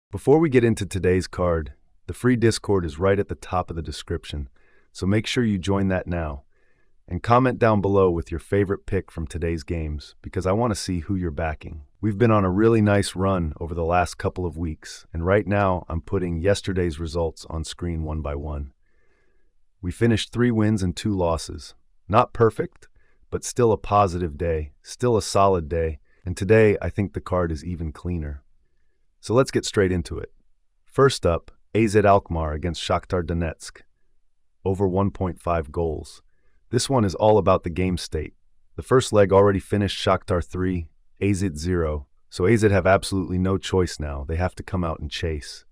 Before we get into today's card, the free Discord is right at the top of the description, so make sure you join that now. And comment down below with your favorite pick from today's games, because I want to see who you're backing. We've been on a really nice run over the last couple of weeks, and right now I'm putting yesterday's results on screen one by one. We finished 3 wins and 2 losses. Not perfect, but still a positive day, still a solid day, and today I think the card is even cleaner. So let's get straight into it. First up, AZ Alkmaar against Shakhtar Donetsk. Over 1.5 goals. This one is all about the game state. The first leg already finished Shakhtar 3, AZ 0, so AZ have absolutely no choice now. They have to come out and chase.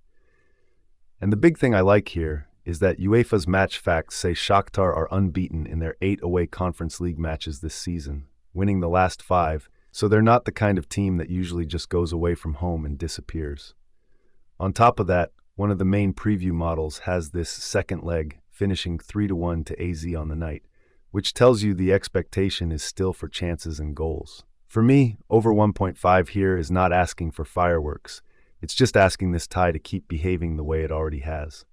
And the big thing I like here is that UEFA's match facts say Shakhtar are unbeaten in their 8 away Conference League matches this season, winning the last 5, so they're not the kind of team that usually just goes away from home and disappears. On top of that, one of the main preview models has this second leg finishing 3-1 to AZ on the night, which tells you the expectation is still for chances and goals. For me, over 1.5 here is not asking for fireworks. It's just asking this tie to keep behaving the way it already has.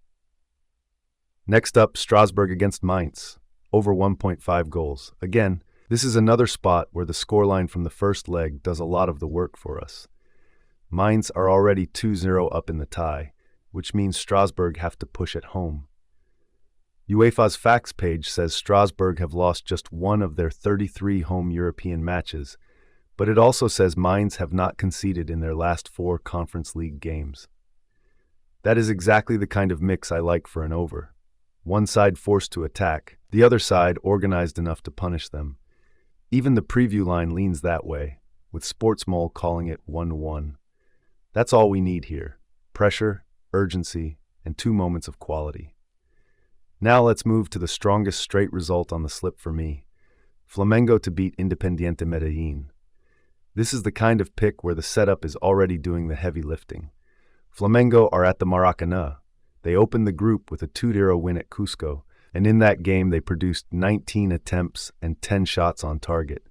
Next up, Strasbourg against Mainz. Over 1.5 goals. Again, this is another spot where the scoreline from the first leg does a lot of the work for us. Mainz are already 2-0 up in the tie, which means Strasbourg have to push at home. UEFA's facts page says Strasbourg have lost just 1 of their 33 home European matches, but it also says Mainz have not conceded in their last 4 Conference League games. That is exactly the kind of mix I like for an over. One side forced to attack, the other side organized enough to punish them. Even the preview line leans that way, with Sportsmole calling it 1-1. That's all we need here: pressure, urgency, and 2 moments of quality. Now let's move to the strongest straight result on the slip for me: Flamengo to beat Independiente Medellín. This is the kind of pick where the setup is already doing the heavy lifting. Flamengo are at the Maracanã. They opened the group with a 2-0 win at Cusco, and in that game they produced 19 attempts and 10 shots on target,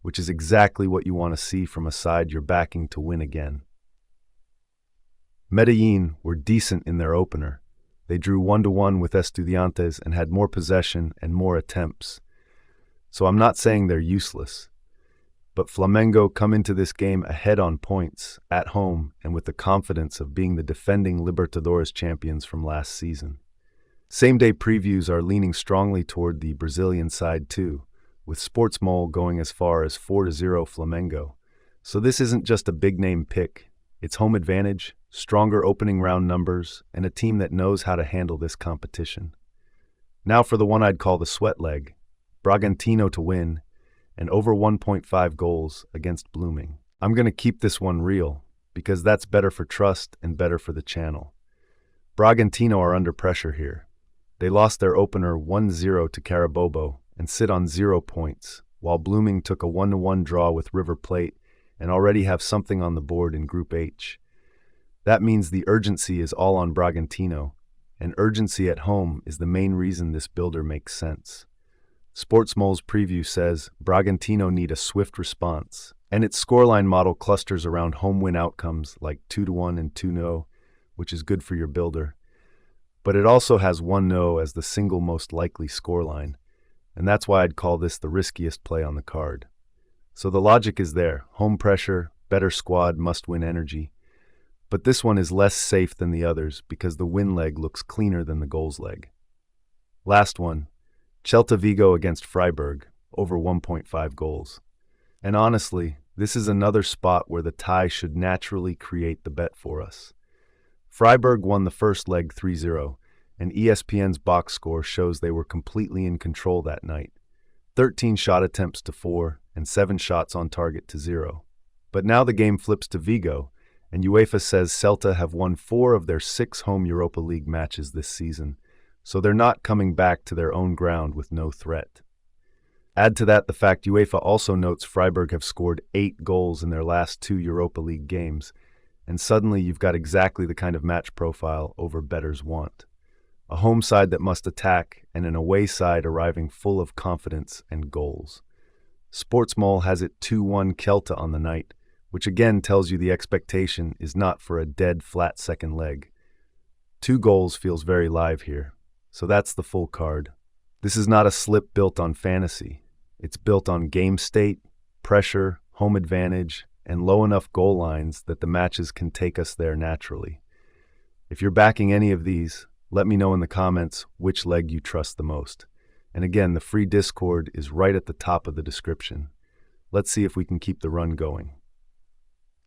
which is exactly what you want to see from a side you're backing to win again. Medellín were decent in their opener. They drew 1-1 with Estudiantes and had more possession and more attempts. So I'm not saying they're useless. But Flamengo come into this game ahead on points, at home, and with the confidence of being the defending Libertadores champions from last season. Same-day previews are leaning strongly toward the Brazilian side too, with Sportsmole going as far as 4-0 Flamengo. So this isn't just a big-name pick. It's home advantage, stronger opening round numbers, and a team that knows how to handle this competition. Now for the one I'd call the sweat leg: Bragantino to win, and over 1.5 goals against Blooming. I'm going to keep this one real, because that's better for trust and better for the channel. Bragantino are under pressure here. They lost their opener 1-0 to Carabobo and sit on 0 points, while Blooming took a 1-1 draw with River Plate and already have something on the board in Group H. That means the urgency is all on Bragantino, and urgency at home is the main reason this builder makes sense. Sportsmole's preview says Bragantino need a swift response, and its scoreline model clusters around home win outcomes like 2-1 and 2-0, which is good for your builder. But it also has 1-0 as the single most likely scoreline, and that's why I'd call this the riskiest play on the card. So the logic is there: home pressure, better squad, must-win energy. But this one is less safe than the others because the win leg looks cleaner than the goals leg. Last one: Celta Vigo against Freiburg, over 1.5 goals. And honestly, this is another spot where the tie should naturally create the bet for us. Freiburg won the first leg 3-0, and ESPN's box score shows they were completely in control that night: 13 shot attempts to 4 and 7 shots on target to 0. But now the game flips to Vigo, and UEFA says Celta have won 4 of their 6 home Europa League matches this season, so they're not coming back to their own ground with no threat. Add to that the fact UEFA also notes Freiburg have scored 8 goals in their last 2 Europa League games, and suddenly you've got exactly the kind of match profile over bettors want. A home side that must attack, and an away side arriving full of confidence and goals. Sportsmole has it 2-1 Celta on the night, which again tells you the expectation is not for a dead flat second leg. 2 goals feels very live here, so that's the full card. This is not a slip built on fantasy. It's built on game state, pressure, home advantage, and low enough goal lines that the matches can take us there naturally. If you're backing any of these, let me know in the comments which leg you trust the most. And again, the free Discord is right at the top of the description. Let's see if we can keep the run going.